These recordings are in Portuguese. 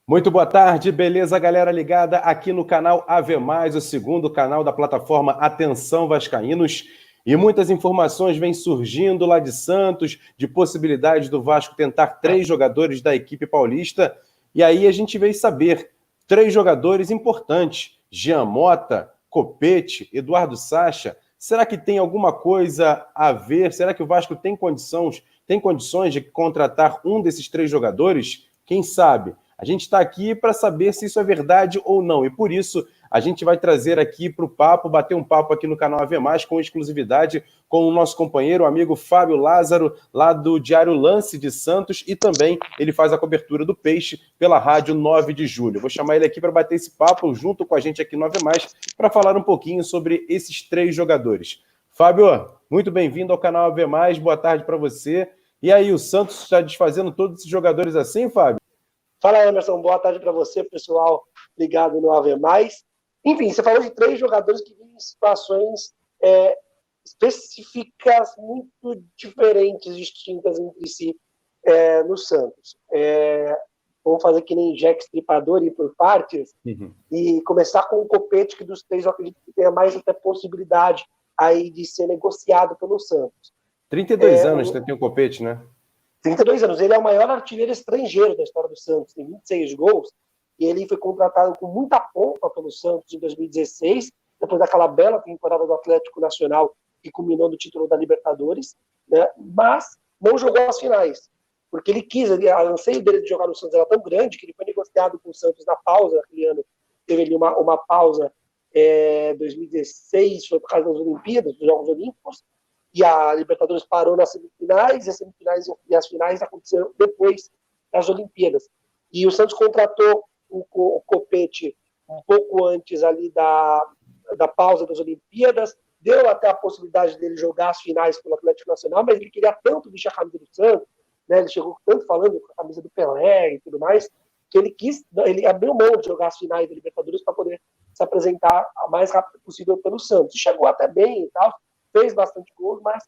Muito boa tarde, beleza, galera ligada aqui no canal Ave Mais, o segundo canal da plataforma Atenção Vascaínos. E muitas informações vêm surgindo lá de Santos, de possibilidade do Vasco tentar 3 jogadores da equipe paulista. E aí a gente veio saber, 3 jogadores importantes, Jean Mota, Copete, Eduardo Sacha. Será que tem alguma coisa a ver? Será que o Vasco tem condições de contratar um desses 3 jogadores? Quem sabe? A gente está aqui para saber se isso é verdade ou não. E por isso a gente vai trazer aqui para o papo, bater um papo aqui no canal Ave Mais, com exclusividade com o nosso companheiro, o amigo Fábio Lázaro, lá do Diário Lance de Santos, e também ele faz a cobertura do Peixe pela Rádio 9 de Julho. Vou chamar ele aqui para bater esse papo junto com a gente aqui no Ave Mais, para falar um pouquinho sobre esses 3 jogadores. Fábio, muito bem-vindo ao canal Ave Mais, boa tarde para você. E aí, o Santos está desfazendo todos esses jogadores assim, Fábio? Fala, Emerson, boa tarde para você, pessoal ligado no Ave Mais. Enfim, você falou de 3 jogadores que vivem em situações específicas muito diferentes, distintas entre si no Santos. Vamos fazer que nem Jack Stripador e ir por partes, e começar com o Copete, que dos 3 eu acredito que tenha mais até possibilidade aí de ser negociado pelo Santos. 32 anos tem o Copete, né? 32 anos. Ele é o maior artilheiro estrangeiro da história do Santos, tem 26 gols, e ele foi contratado com muita pompa pelo Santos em 2016, depois daquela bela temporada do Atlético Nacional, que culminou no título da Libertadores, né? Mas não jogou as finais, porque ele quis, o anseio dele de jogar no Santos era tão grande que ele foi negociado com o Santos na pausa daquele ano. Teve ali uma pausa, 2016, foi por causa das Olimpíadas, dos Jogos Olímpicos, e a Libertadores parou nas semifinais, e as semifinais e as finais aconteceram depois das Olimpíadas. E o Santos contratou o Copete um pouco antes ali da pausa das Olimpíadas, deu até a possibilidade dele jogar as finais pelo Atlético Nacional, mas ele queria tanto vestir a camisa do Santos, né? Ele chegou tanto falando com a camisa do Pelé e tudo mais, que ele abriu mão de jogar as finais da Libertadores para poder se apresentar o mais rápido possível pelo Santos. Chegou até bem e tal, fez bastante gols, mas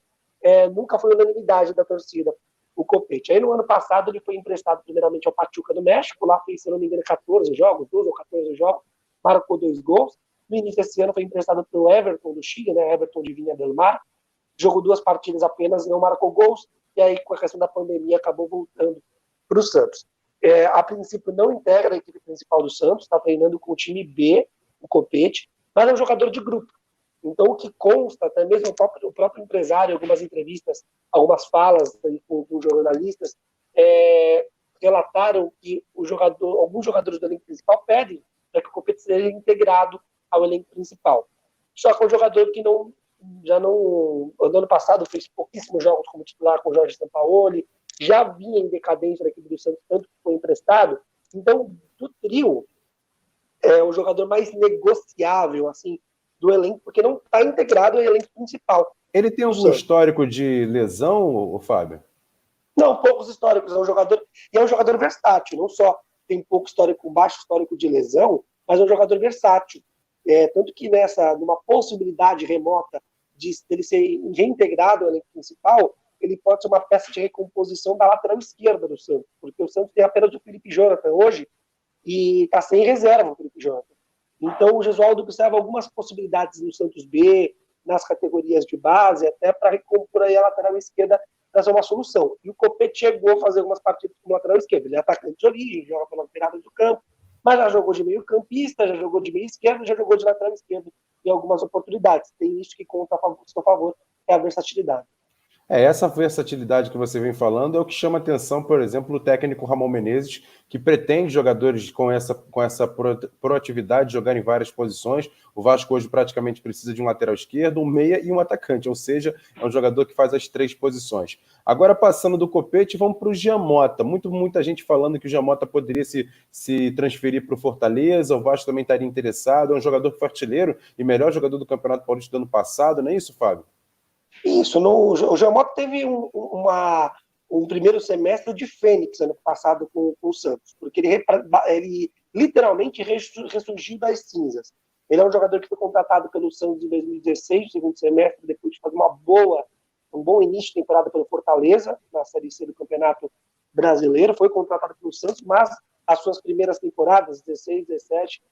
nunca foi unanimidade da torcida, o Copete. Aí no ano passado ele foi emprestado primeiramente ao Pachuca do México, lá fez, se não me engano, 14 jogos, 12 ou 14 jogos, marcou 2 gols. No início desse ano foi emprestado pelo Everton do Chile, né, Everton de Viña del Mar, jogou 2 partidas apenas, não marcou gols, e aí com a questão da pandemia acabou voltando para o Santos. A princípio não integra a equipe principal do Santos, está treinando com o time B, o Copete, mas é um jogador de grupo. Então, o que consta, até mesmo o próprio empresário, algumas entrevistas, algumas falas com jornalistas, relataram que alguns jogadores do elenco principal pedem para que o Copete seja integrado ao elenco principal. Só que é um jogador que no ano passado fez pouquíssimos jogos como titular com o Jorge Sampaoli, já vinha em decadência da equipe do Santos, tanto que foi emprestado. Então, do trio, é o jogador mais negociável, assim, do elenco, porque não está integrado ao elenco principal. Ele tem algum histórico de lesão, Fábio? Não, poucos históricos. É um jogador versátil, não só tem pouco histórico, baixo histórico de lesão, mas é um jogador versátil. Tanto que numa possibilidade remota dele ser reintegrado ao elenco principal, ele pode ser uma peça de recomposição da lateral esquerda do Santos, porque o Santos tem apenas o Felipe Jonathan hoje e está sem reserva o Felipe Jonathan. Então o Gesualdo observa algumas possibilidades no Santos B, nas categorias de base, até para recompor aí a lateral esquerda, trazer uma solução. E o Copete chegou a fazer algumas partidas como lateral esquerdo. Ele é atacante de origem, joga pela beirada do campo, mas já jogou de meio campista, já jogou de meio esquerdo, já jogou de lateral esquerdo em algumas oportunidades. Tem isso que conta a seu favor, é a versatilidade. Essa versatilidade que você vem falando é o que chama atenção, por exemplo, o técnico Ramon Menezes, que pretende jogadores com essa proatividade, jogar em várias posições. O Vasco hoje praticamente precisa de um lateral esquerdo, um meia e um atacante, ou seja, é um jogador que faz as 3 posições. Agora, passando do Copete, vamos para o Jean Mota. Muita gente falando que o Jean Mota poderia se transferir para o Fortaleza, o Vasco também estaria interessado, é um jogador artilheiro e melhor jogador do Campeonato Paulista do ano passado, não é isso, Fábio? Isso, o Jean Mota teve um primeiro semestre de fênix ano passado com o Santos, porque ele literalmente ressurgiu das cinzas. Ele é um jogador que foi contratado pelo Santos em 2016, segundo semestre, depois de fazer um bom início de temporada pelo Fortaleza, na Série C do Campeonato Brasileiro, foi contratado pelo Santos, mas as suas primeiras temporadas, 16, 17,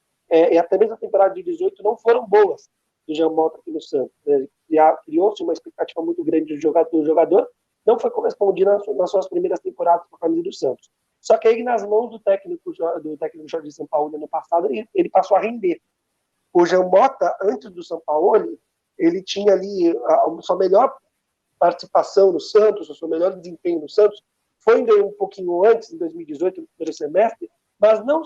e até mesmo a temporada de 18, não foram boas do Jean Mota aqui no Santos. Né? Criou-se uma expectativa muito grande do jogador, não foi correspondida nas suas primeiras temporadas com a camisa do Santos. Só que aí, nas mãos do técnico Jorge Sampaoli ano passado, ele passou a render. O Jean Mota, antes do Sampaoli, ele tinha ali a sua melhor participação no Santos, o seu melhor desempenho no Santos, foi um pouquinho antes, em 2018, no primeiro semestre, mas não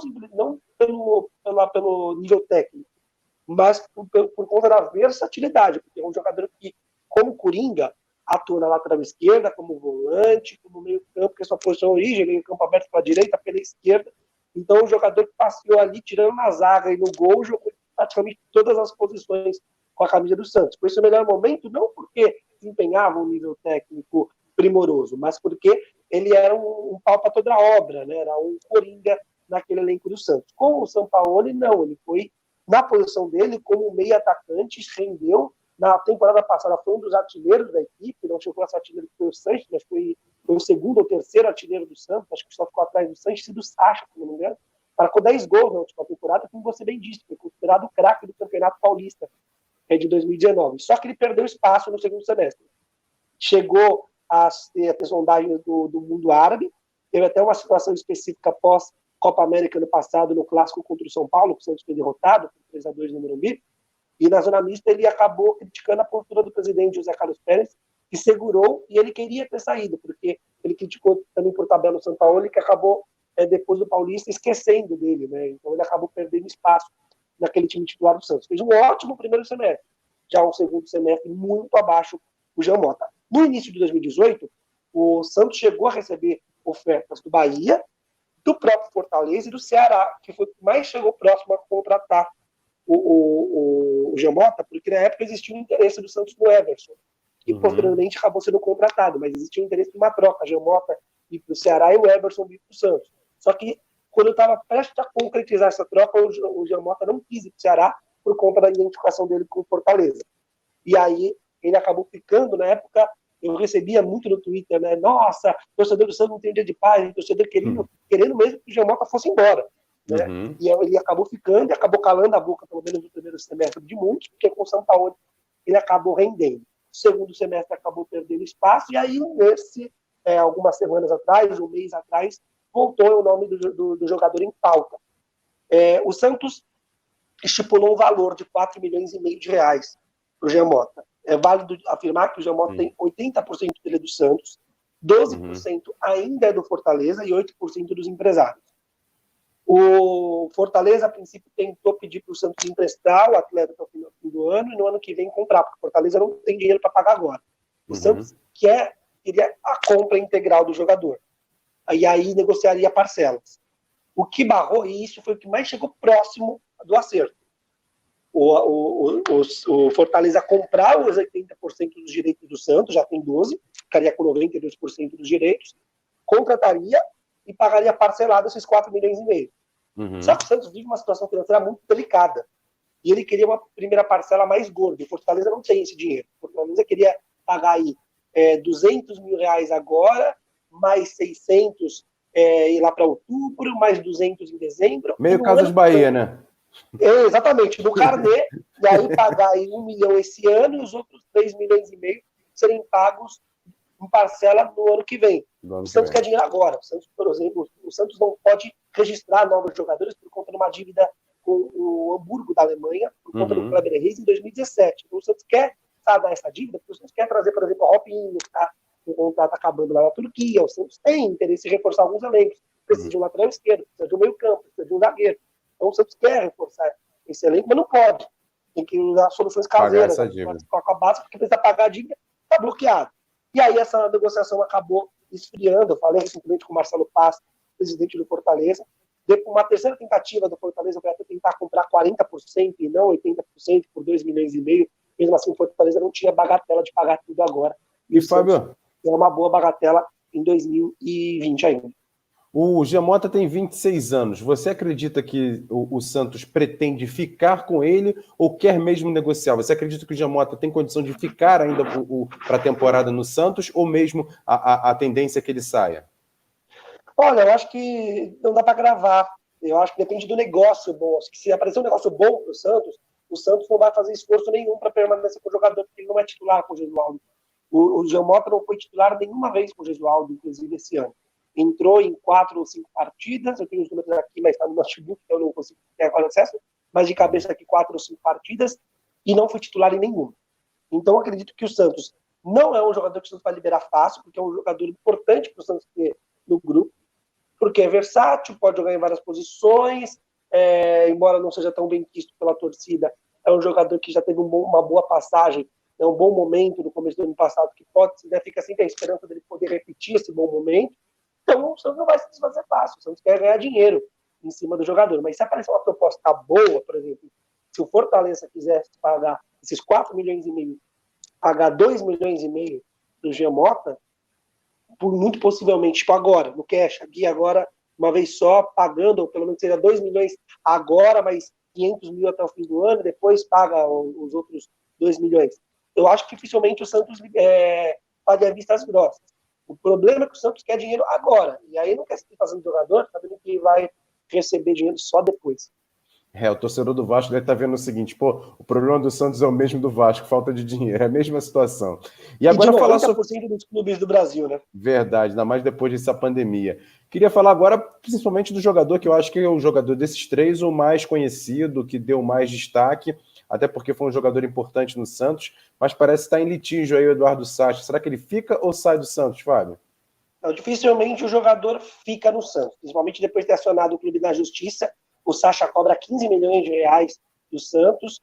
pelo nível técnico, mas por conta da versatilidade, porque é um jogador que, como Coringa, atua na lateral esquerda, como volante, como meio campo, que é sua posição origem, meio campo aberto pela direita, pela esquerda. Então, o jogador que passeou ali, tirando na zaga e no gol, jogou praticamente todas as posições com a camisa do Santos. Por isso, o melhor momento, não porque desempenhava um nível técnico primoroso, mas porque ele era um pau para toda a obra, né? Era um Coringa naquele elenco do Santos. Com o Sampaoli, não, ele foi na posição dele como meio atacante, rendeu. Na temporada passada foi um dos artilheiros da equipe, não chegou a ser artilheiro que foi o Sanches, mas foi o segundo ou terceiro artilheiro do Santos, acho que só ficou atrás do Sanches e do Sacha, se não me engano. Marcou 10 gols na última temporada, como você bem disse, foi considerado o craque do Campeonato Paulista de 2019. Só que ele perdeu espaço no segundo semestre. Chegou a ter sondagens do mundo árabe, teve até uma situação específica após Copa América no passado, no clássico contra o São Paulo, que o Santos foi derrotado por 3-2 no Morumbi, e na zona mista ele acabou criticando a postura do presidente José Carlos Pérez, que segurou, e ele queria ter saído, porque ele criticou também por tabela o São Paulo, que acabou, depois do Paulista, esquecendo dele, né? Então ele acabou perdendo espaço naquele time titular do Santos. Fez um ótimo primeiro semestre, já um segundo semestre muito abaixo do Jean Mota. No início de 2018, o Santos chegou a receber ofertas do Bahia, do próprio Fortaleza e do Ceará, que foi o que mais chegou próximo a contratar o Jean Mota, porque na época existia um interesse do Santos no Everson, que posteriormente acabou sendo contratado, mas existia um interesse de uma troca, Jean Mota ir para o Ceará e o Everson ir para o Santos. Só que quando eu estava prestes a concretizar essa troca, o Jean Mota não quis ir para o Ceará por conta da identificação dele com o Fortaleza. E aí ele acabou ficando, na época, eu recebia muito no Twitter, né? Nossa, torcedor do Santos não tem dia de paz, torcedor querendo mesmo que o Jean Mota fosse embora. Né? E ele acabou ficando e acabou calando a boca, pelo menos no primeiro semestre de muitos, porque com o São Paulo ele acabou rendendo. O segundo semestre acabou perdendo espaço, e aí algumas semanas atrás, um mês atrás, voltou o nome do jogador em pauta. O Santos estipulou um valor de 4,5 milhões de reais para o Jean Mota. É válido afirmar que o Jean Mota tem 80% dele é do Santos, 12% ainda é do Fortaleza e 8% dos empresários. O Fortaleza, a princípio, tentou pedir para o Santos emprestar o atleta até o fim do ano e no ano que vem comprar, porque o Fortaleza não tem dinheiro para pagar agora. O Santos queria a compra integral do jogador. E aí negociaria parcelas. O que barrou, e isso foi o que mais chegou próximo do acerto. O Fortaleza comprar os 80% dos direitos do Santos, já tem 12%, ficaria com 92% dos direitos, contrataria e pagaria parcelado esses 4,5 milhões. Só que o Santos vive uma situação financeira muito delicada. E ele queria uma primeira parcela mais gorda. O Fortaleza não tem esse dinheiro. O Fortaleza queria pagar aí 200 mil reais agora, mais 600 ir lá para outubro, mais 200 em dezembro. Meio Casas Bahia, né? Exatamente, do carnê, e aí pagar aí 1 milhão esse ano e os outros 3,5 milhões serem pagos em parcela no ano que vem. O Santos quer dinheiro agora. O Santos, por exemplo, o Santos não pode registrar novos jogadores por conta de uma dívida com o Hamburgo da Alemanha, por conta do Kleber Reis em 2017. Então o Santos quer dar essa dívida, porque o Santos quer trazer, por exemplo, o Robinho, que está com o contrato acabando lá na Turquia. O Santos tem interesse em reforçar alguns elencos. Precisa de um lateral esquerdo, precisa de um meio campo, precisa de um zagueiro. Então o Santos quer reforçar esse elenco, mas não pode. Tem que usar soluções caseiras com a base, porque precisa pagar a dívida, está bloqueado. E aí essa negociação acabou esfriando. Eu falei recentemente com o Marcelo Paz, presidente do Fortaleza. Depois, uma terceira tentativa do Fortaleza para tentar comprar 40% e não 80% por 2,5 milhões. Mesmo assim, o Fortaleza não tinha bagatela de pagar tudo agora. E Fábio? É uma boa bagatela em 2020 ainda. O Jean Mota tem 26 anos. Você acredita que o Santos pretende ficar com ele ou quer mesmo negociar? Você acredita que o Jean Mota tem condição de ficar ainda para a temporada no Santos ou mesmo a tendência é que ele saia? Olha, eu acho que não dá para gravar. Eu acho que depende do negócio bom. Acho que se aparecer um negócio bom para o Santos não vai fazer esforço nenhum para permanecer com o jogador, porque ele não é titular com o Gesualdo. O Jean Mota não foi titular nenhuma vez com o Gesualdo, inclusive esse ano. Entrou em 4 ou 5 partidas, eu tenho os números aqui, mas está no notebook, então eu não consigo ter agora acesso, mas de cabeça aqui 4 ou 5 partidas, e não foi titular em nenhuma. Então eu acredito que o Santos não é um jogador que o Santos vai liberar fácil, porque é um jogador importante para o Santos ter no grupo, porque é versátil, pode jogar em várias posições, embora não seja tão bem quisto pela torcida, é um jogador que já teve uma boa passagem, um bom momento no começo do ano passado, que pode, né, fica sempre a esperança dele poder repetir esse bom momento. Então o Santos não vai se desfazer fácil, o Santos quer ganhar dinheiro em cima do jogador, mas se aparecer uma proposta boa, por exemplo, se o Fortaleza quisesse pagar esses 4 milhões e meio, pagar 2 milhões e meio do Jean Mota, muito possivelmente, tipo agora, no cash, aqui agora, uma vez só, pagando, ou pelo menos seria 2 milhões agora, mas 500 mil até o fim do ano, depois paga os outros 2 milhões. Eu acho que dificilmente o Santos faria vistas grossas. O problema é que o Santos quer dinheiro agora, e aí não quer seguir fazendo jogador, sabendo que vai receber dinheiro só depois. O torcedor do Vasco deve estar vendo o seguinte, o problema do Santos é o mesmo do Vasco, falta de dinheiro, é a mesma situação. E agora falar sobre dos clubes do Brasil, né? Verdade, ainda mais depois dessa pandemia. Queria falar agora, principalmente do jogador, que eu acho que é o jogador desses três, o mais conhecido, que deu mais destaque, até porque foi um jogador importante no Santos, mas parece estar em litígio aí o Eduardo Sacha. Será que ele fica ou sai do Santos, Fábio? Não, dificilmente o jogador fica no Santos, principalmente depois de ter acionado o clube na justiça. O Sacha cobra 15 milhões de reais do Santos.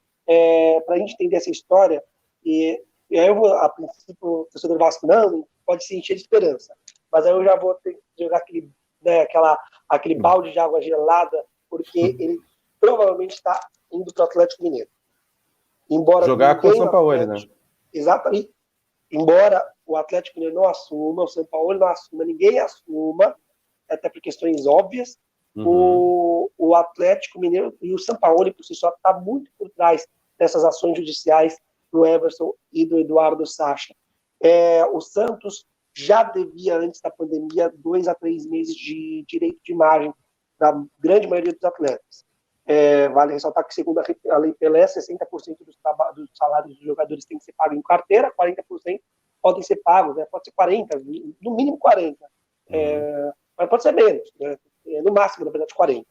Para a gente entender essa história, e aí eu vou, a princípio, o torcedor Vasco não pode se encher de esperança, mas aí eu já vou ter que jogar aquele balde de água gelada, porque ele provavelmente está indo para o Atlético Mineiro. Embora jogar com o Sampaoli, né? Exatamente. Embora o Atlético Mineiro não assuma, o São Paulo não assuma, ninguém assuma, até por questões óbvias, o Atlético Mineiro e o São Paulo, por si só, está muito por trás dessas ações judiciais do Everson e do Eduardo Sacha. O Santos já devia, antes da pandemia, 2 a 3 meses de direito de imagem da grande maioria dos atletas. Vale ressaltar que, segundo a Lei Pelé, 60% dos salários dos jogadores tem que ser pago em carteira, 40% podem ser pagos, né? Pode ser 40%, no mínimo 40%, mas pode ser menos, né? No máximo, na verdade, 40%.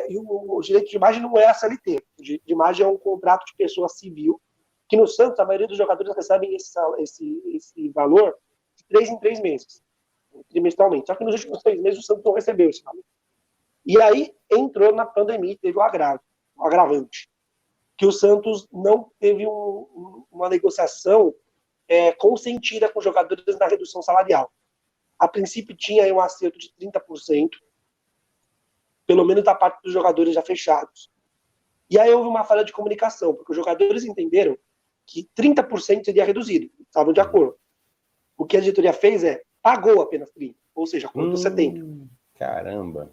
E o direito de imagem não é a CLT, o direito de imagem é um contrato de pessoa civil, que no Santos a maioria dos jogadores recebem esse valor de 3 em 3 meses, trimestralmente. Só que nos últimos 3 meses o Santos não recebeu esse valor. E aí entrou na pandemia e teve um agravante, que o Santos não teve uma negociação consentida com os jogadores na redução salarial. A princípio tinha aí um acerto de 30%, pelo menos da parte dos jogadores já fechados. E aí houve uma falha de comunicação, porque os jogadores entenderam que 30% seria reduzido, estavam de acordo. O que a diretoria fez pagou apenas 30%, ou seja, cortou 70%. Caramba!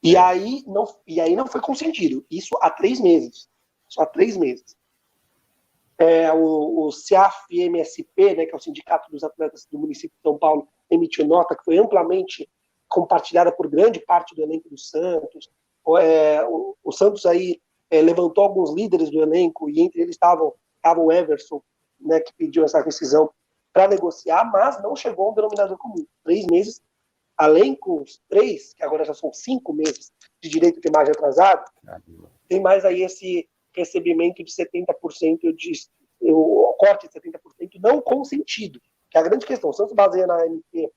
E aí não foi consentido. Isso há 3 meses. Só há 3 meses. O CAF-MSP, né, que é o Sindicato dos Atletas do município de São Paulo, emitiu nota que foi amplamente compartilhada por grande parte do elenco do Santos. O Santos aí levantou alguns líderes do elenco, e entre eles estava o Everson, né, que pediu essa rescisão para negociar, mas não chegou a um denominador comum. 3 meses, além com os 3, que agora já são 5 meses de direito de imagem atrasado, tem mais aí esse recebimento de 70%, o corte de 70% não consentido, que é a grande questão. O Santos baseia na MP,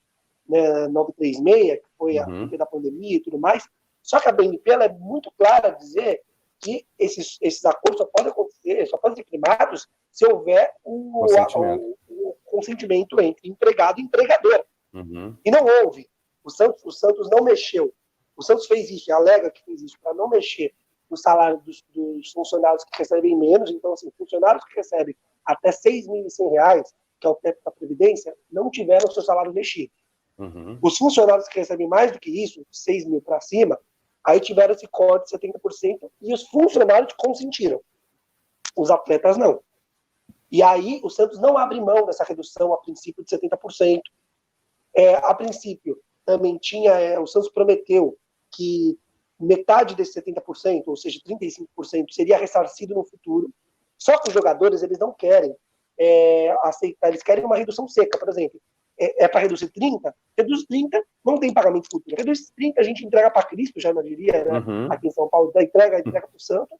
né, 936, que foi a MP da pandemia e tudo mais, só que a BNP ela é muito clara a dizer que esses acordos só podem acontecer, só podem ser firmados se houver o consentimento entre empregado e empregador. E não houve. O Santos não mexeu. O Santos fez isso, alega que fez isso para não mexer no salário dos funcionários que recebem menos. Então, assim, funcionários que recebem até R$ 6.100, que é o teto da Previdência, não tiveram o seu salário mexido. Os funcionários que recebem mais do que isso, 6 mil para cima, aí tiveram esse corte de 70% e os funcionários consentiram. Os atletas não. E aí o Santos não abre mão dessa redução a princípio de 70%. A princípio, também tinha, o Santos prometeu que metade desses 70%, ou seja, 35%, seria ressarcido no futuro. Só que os jogadores, eles não querem aceitar, eles querem uma redução seca, por exemplo. Para reduzir 30, reduz 30, não tem pagamento futuro. Reduz 30, a gente entrega para Cristo, já não diria, né? Uhum. Aqui em São Paulo, entrega para o Santos.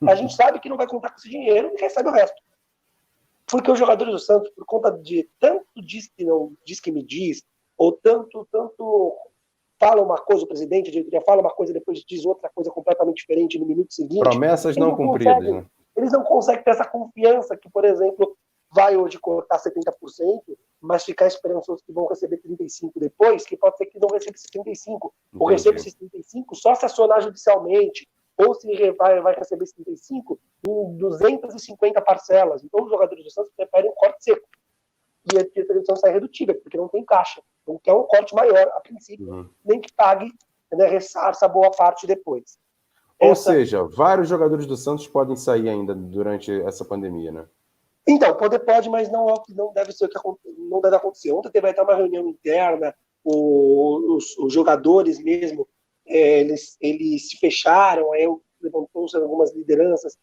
A gente sabe que não vai contar com esse dinheiro e recebe o resto. Porque os jogadores do Santos, por conta de tanto diz que não diz que me diz, ou tanto fala uma coisa, o presidente, a diretoria fala uma coisa, depois diz outra coisa completamente diferente no minuto seguinte. Promessas não cumpridas, né? Eles não conseguem ter essa confiança que, por exemplo, vai hoje cortar 70%, mas ficar esperançoso que vão receber 35% depois, que pode ser que não receba 75%, ou receba 75% só se acionar judicialmente, ou se vai receber 75% em 250 parcelas. Então, os jogadores do Santos preferem um corte seco. E a diretoria do Santos sai redutível, porque não tem caixa. Não quer um corte maior, a princípio, nem que pague, né, ressarça boa parte depois. Ou seja, vários jogadores do Santos podem sair ainda durante essa pandemia, né? Então, pode, mas não deve ser o que não deve acontecer. Ontem teve até uma reunião interna, os jogadores mesmo, eles se fecharam, aí levantou-se algumas lideranças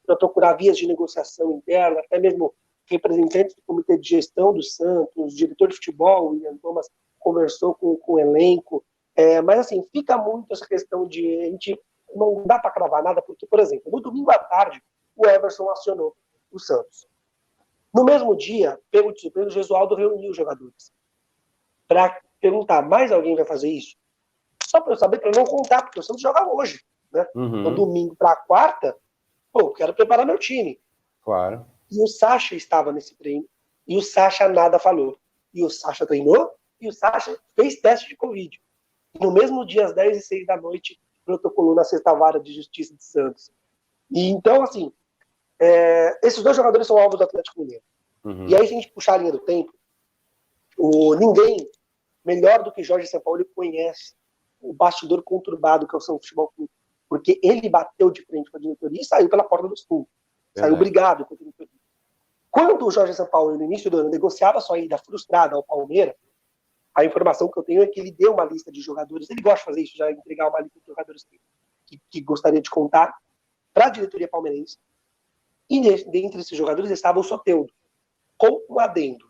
para procurar vias de negociação interna, até mesmo representantes do comitê de gestão do Santos, diretor de futebol, o Ian Thomas, conversou com o elenco, mas assim, fica muito essa questão de a gente não dá para cravar nada, porque, por exemplo, no domingo à tarde, o Everson acionou o Santos. No mesmo dia, pego de surpresa, o Gesualdo reuniu os jogadores para perguntar, mais alguém vai fazer isso? Só para eu saber, para eu não contar, porque o Santos joga hoje, né? Do domingo para a quarta, eu quero preparar meu time. Claro. E o Sacha estava nesse treino, e o Sacha nada falou. E o Sacha treinou, e o Sacha fez teste de Covid. E no mesmo dia, às 10h06 da noite, protocolou na sexta vara de justiça de Santos. E então, assim, esses dois jogadores são alvos do Atlético Mineiro. E aí, se a gente puxar a linha do tempo, ninguém melhor do que Jorge Sampaoli conhece o bastidor conturbado que é o São Futebol Clube. Porque ele bateu de frente com a diretoria e saiu pela porta dos fundos. Saiu brigado com a diretoria. Quando o Jorge Sampaoli, no início do ano, negociava sua ida frustrada ao Palmeiras, a informação que eu tenho é que ele deu uma lista de jogadores, ele gosta de fazer isso, já entregar uma lista de jogadores que gostaria de contar para a diretoria palmeirense. E dentre esses jogadores estava o Soteldo, com um adendo.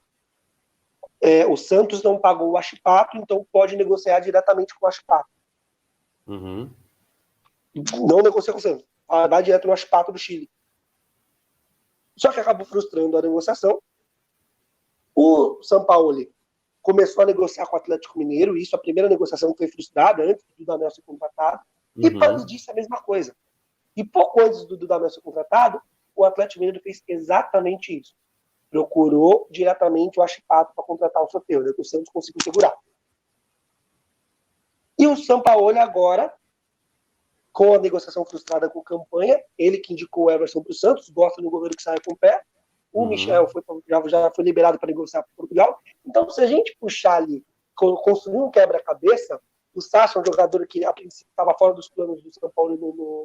O Santos não pagou o Achipato, então pode negociar diretamente com o Achipato. Não negocia com o Santos, vai direto no Achipato do Chile. Só que acabou frustrando a negociação. O Sampaoli começou a negociar com o Atlético Mineiro, isso, a primeira negociação foi frustrada antes do Dudamel ser contratado, e depois disso a mesma coisa. E pouco antes do Dudamel ser contratado, o Atlético Mineiro fez exatamente isso. Procurou diretamente o Achipato para contratar o Soteldo, que o Santos conseguiu segurar. E o Sampaoli agora, com a negociação frustrada com campanha, ele que indicou o Everson para o Santos, gosta do goleiro que sai com o pé, o Michel já foi liberado para negociar para Portugal. Então, se a gente puxar ali, construir um quebra-cabeça, o Sacha é um jogador que a princípio estava fora dos planos do São Paulo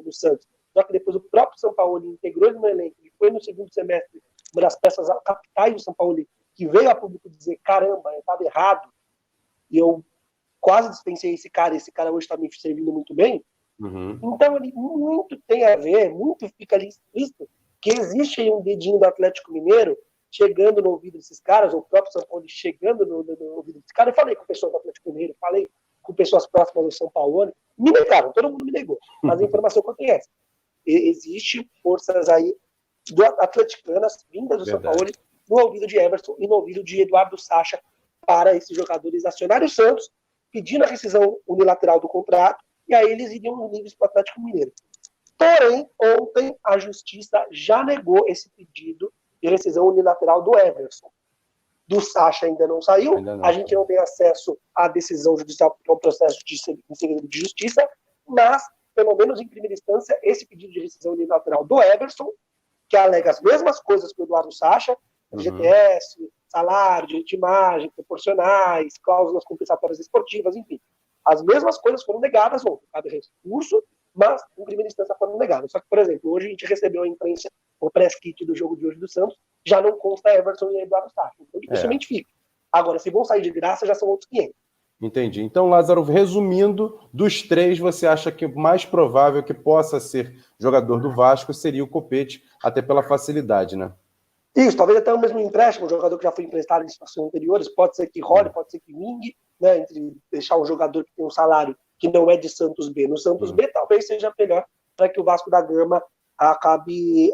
no Santos, só que depois o próprio São Paulo integrou ele no elenco, e foi no segundo semestre uma das peças capitais do São Paulo, que veio a público dizer, caramba, eu estava errado, e eu quase dispensei esse cara hoje está me servindo muito bem. Então, ele muito tem a ver, muito fica ali explícito, que existe aí um dedinho do Atlético Mineiro chegando no ouvido desses caras, ou o próprio São Paulo chegando no ouvido desses caras. Eu falei com pessoas do Atlético Mineiro, falei com pessoas próximas do São Paulo, me negaram, todo mundo me negou, mas a informação que eu tenho é essa. Existe forças aí atleticanas, vindas do São Paulo, no ouvido de Everson e no ouvido de Eduardo Sacha, para esses jogadores acionarem o Santos, pedindo a rescisão unilateral do contrato, e aí eles iriam livres para o Atlético Mineiro. Porém, ontem a Justiça já negou esse pedido de rescisão unilateral do Everson. Do Sacha ainda não saiu, a gente não tem acesso à decisão judicial, porque é um processo de segredo de justiça, mas, pelo menos em primeira instância, esse pedido de rescisão unilateral do Everson, que alega as mesmas coisas que o Eduardo Sacha, GTS, salário, direito de imagem, proporcionais, cláusulas compensatórias esportivas, enfim. As mesmas coisas foram negadas ontem, cada recurso, mas em primeira instância foram negadas. Só que, por exemplo, hoje a gente recebeu a imprensa, o press kit do jogo de hoje do Santos, já não consta Everson e Eduardo Sacha. Então, dificilmente fica. Agora, se vão sair de graça, já são outros 500. Entendi. Então, Lázaro, resumindo, dos três, você acha que o mais provável que possa ser jogador do Vasco seria o Copete, até pela facilidade, né? Isso, talvez até o mesmo empréstimo, um jogador que já foi emprestado em situações anteriores, pode ser que role, pode ser que vingue, né, entre deixar um jogador que tem um salário que não é de Santos B. No Santos B, talvez seja melhor para que o Vasco da Gama acabe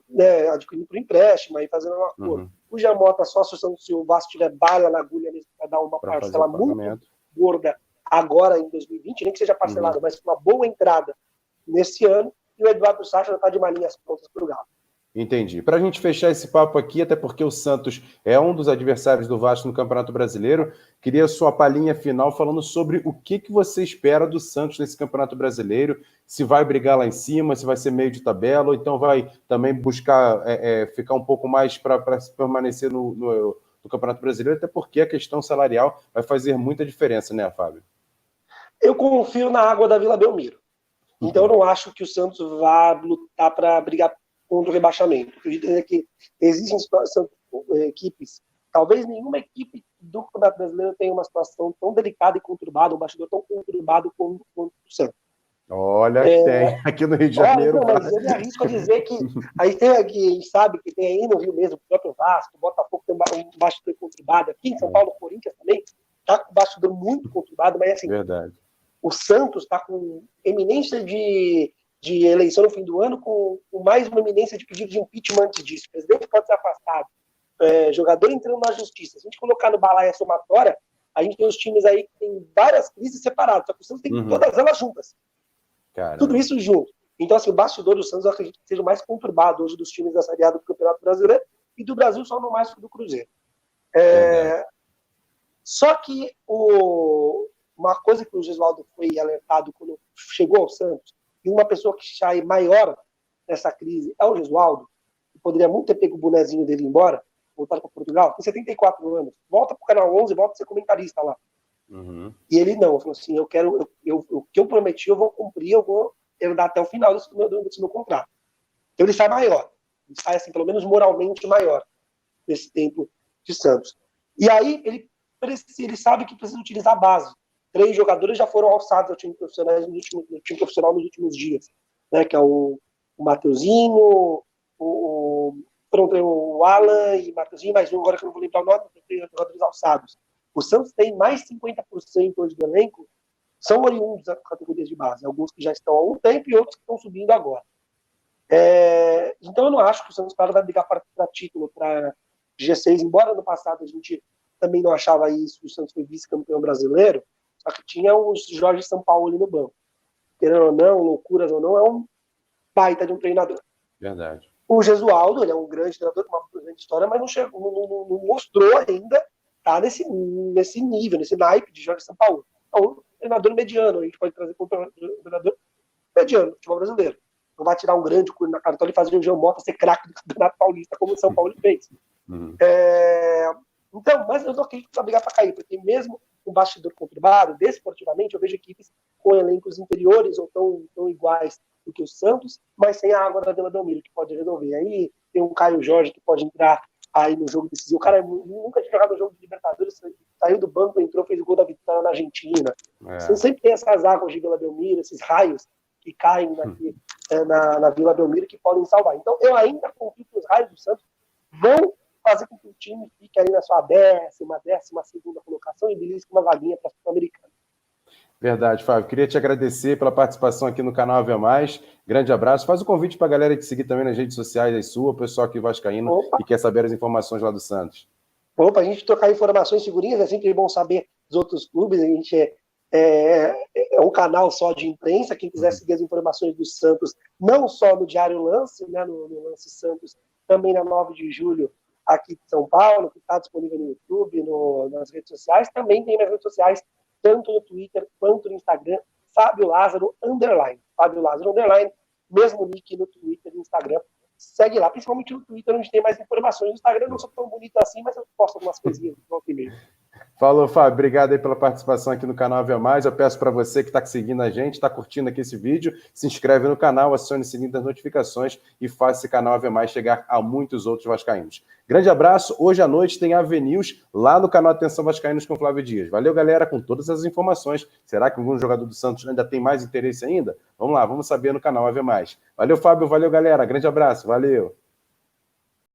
né, adquirindo por empréstimo, aí fazendo um acordo. O Jamota, só se o Vasco tiver bala na agulha mesmo para dar uma parcela muito gorda agora em 2020, nem que seja parcelado, mas uma boa entrada nesse ano, e o Eduardo Sacha já está de malinhas prontas para o Galo. Entendi. Para a gente fechar esse papo aqui, até porque o Santos é um dos adversários do Vasco no Campeonato Brasileiro, queria sua palhinha final falando sobre o que você espera do Santos nesse Campeonato Brasileiro, se vai brigar lá em cima, se vai ser meio de tabela, ou então vai também buscar ficar um pouco mais para permanecer no Campeonato Brasileiro, até porque a questão salarial vai fazer muita diferença, né, Fábio? Eu confio na água da Vila Belmiro. Então eu não acho que o Santos vá lutar para brigar contra o rebaixamento. Acredito que existem equipes, talvez nenhuma equipe do Campeonato Brasileiro tenha uma situação tão delicada e conturbada, um bastidor tão conturbado quanto o Santos. Olha, tem aqui no Rio de Janeiro. Não, mas eu me arrisco a dizer que aí tem aqui, a gente sabe que tem aí no Rio mesmo, o próprio Vasco, o Botafogo tem um bastidor conturbado, aqui em São Paulo, o Corinthians também está com um bastidor muito conturbado, mas assim, verdade. O Santos está com eminência de eleição no fim do ano, com mais uma eminência de pedido de impeachment antes disso. O presidente pode ser afastado, jogador entrando na justiça. Se a gente colocar no balaio somatória, a gente tem os times aí que tem várias crises separadas, só que o Santos tem todas elas juntas. Caramba. Tudo isso junto. Então, assim, o bastidor do Santos eu acredito que seja o mais conturbado hoje dos times da Série A do Campeonato Brasileiro e do Brasil só no mais que do Cruzeiro. Só que uma coisa que o Gesualdo foi alertado quando chegou ao Santos, e uma pessoa que sai maior nessa crise é o Gesualdo, que poderia muito ter pego o bonezinho dele embora, voltar para Portugal, tem 74 anos, volta para o Canal 11, volta a ser comentarista lá. E ele não, falou assim, o que eu prometi eu vou cumprir, eu vou herdar até o final desse meu contrato. Então ele sai maior, ele sai assim, pelo menos moralmente maior nesse tempo de Santos. E aí ele sabe que precisa utilizar a base. 3 jogadores já foram alçados ao time profissional nos últimos dias, né? Que é o Mateuzinho, o Alan e o Mateuzinho, mais um agora que eu não vou lembrar o nome, tem jogadores alçados. O Santos tem mais 50% hoje do elenco, são oriundos das categorias de base, alguns que já estão há um tempo e outros que estão subindo agora. Então eu não acho que o Santos vai brigar para título, para G6, embora no passado a gente também não achava isso, o Santos foi vice-campeão brasileiro, só que tinha o Jorge Sampaoli no banco. Querendo ou não, loucuras ou não, é um baita de um treinador. Verdade. O Gesualdo, ele é um grande treinador, com uma grande história, mas não mostrou ainda tá nesse nível, nesse naipe de Jorge Sampaoli. É um treinador mediano, a gente pode trazer como treinador mediano do futebol brasileiro. Não vai tirar um grande curso na cartola e fazer o Jean Mota ser craque do Campeonato Paulista, como o São Paulo fez. Então, mas eu não acredito que vai brigar para cair, porque mesmo um bastidor conturbado, desportivamente, eu vejo equipes com elencos inferiores ou tão iguais do que o Santos, mas sem a água da Vila Belmiro, que pode resolver. Aí tem um Caio Jorge que pode entrar aí no jogo decisivo. O cara nunca tinha jogado no jogo de Libertadores, saiu do banco, entrou, fez o gol da vitória na Argentina. Você sempre tem essas águas de Vila Belmiro, esses raios que caem na Vila Belmiro que podem salvar. Então, eu ainda confio que os raios do Santos vão fazer com que o time fique ali na sua 12ª colocação e belisque uma vaguinha para a Sul-Americana. Verdade, Fábio. Queria te agradecer pela participação aqui no canal Ave Mais. Grande abraço. Faz o convite para a galera te seguir também nas redes sociais aí sua, o pessoal aqui vascaíno que quer saber as informações lá do Santos. A gente trocar informações, figurinhas, é sempre bom saber dos outros clubes. A gente é um canal só de imprensa. Quem quiser seguir as informações do Santos, não só no Diário Lance, né, no Lance Santos, também na 9 de julho, aqui de São Paulo, que está disponível no YouTube, nas redes sociais. Também tem nas redes sociais, tanto no Twitter quanto no Instagram, Fábio Lázaro _. Fábio Lázaro _, mesmo nick no Twitter e no Instagram. Segue lá, principalmente no Twitter, onde tem mais informações. No Instagram eu não sou tão bonito assim, mas eu posto algumas coisinhas no volta e meia. Falou, Fábio. Obrigado aí pela participação aqui no canal Ave Mais. Eu peço para você que está seguindo a gente, está curtindo aqui esse vídeo, se inscreve no canal, acione o sininho das notificações e faça esse canal Ave Mais chegar a muitos outros vascaínos. Grande abraço. Hoje à noite tem AV News lá no canal Atenção Vascaínos com Flávio Dias. Valeu, galera, com todas as informações. Será que algum jogador do Santos ainda tem mais interesse ainda? Vamos lá, vamos saber no canal Ave Mais. Valeu, Fábio. Valeu, galera. Grande abraço. Valeu.